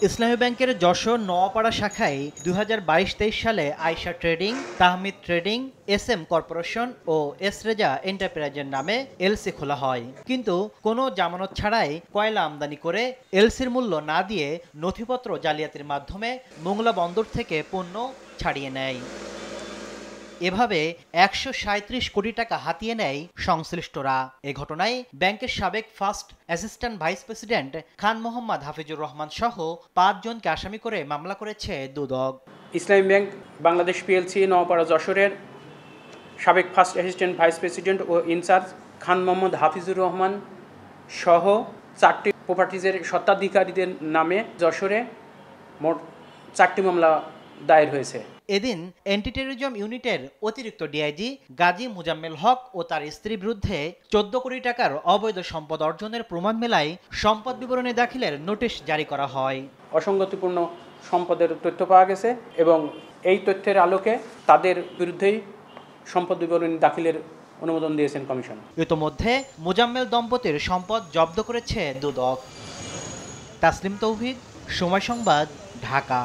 ইসলামী ব্যাংকের যশোর নোয়াপাড়া শাখায় 2022-23 সালে Ayesha trading, Tahmid trading, SM corporation ও রেজা এন্টারপ্রাইজের নামে এলসি খোলা হয়। কিন্তু কোনো জামানত ছাড়াই কয়লা আমদানি করে এলসির মূল্য না দিয়ে নথিপত্র জালিয়াতির মাধ্যমে মোংলা বন্দর থেকে পণ্য ছাড়িয়ে নেয়। এভাবে 137 কোটি টাকা হাতিয়ে নেয় সংশ্লিষ্টরা। এ ঘটনায় ব্যাংকের সাবেক first assistant vice president Khan Mohammad Hafizur Rahman সহ 5 জনকে আসামি করে মামলা করেছে দুদক। ইসলামী ব্যাংক বাংলাদেশ পিএলসি নোয়াপাড়া যশোরের সাবেক ফার্স্ট অ্যাসিস্ট্যান্ট ভাইস প্রেসিডেন্ট ও ইনচার্জ খান মোহাম্মদ হাফিজুর রহমান সহ 4টি প্রপার্টিজের স্বত্বাধিকারীদের নামে যশোরে মোট 4টি মামলা দায়ের হয়েছে। এদিন অ্যান্টি টেররিজম ইউনিটের অতিরিক্ত ডিআইজি গাজী মুজাম্মেল হক ও তার স্ত্রীর বিরুদ্ধে 14 কোটি টাকার অবৈধ সম্পদ অর্জনের প্রমাণ মেলায় সম্পদ বিবরণী দাখিলের নোটিশ জারি করা হয়। অসঙ্গতিপূর্ণ সম্পদের তথ্য পাওয়া গেছে এবং এই তথ্যের আলোকে তাদের বিরুদ্ধেই সম্পদ বিবরণী দাখিলের অনুমোদন দিয়েছেন কমিশন। ইতোমধ্যে মুজাম্মেল দম্পতির সম্পদ জব্দ করেছে দুদক। তাসলিম তৌহিদ, সময় সংবাদ, ঢাকা।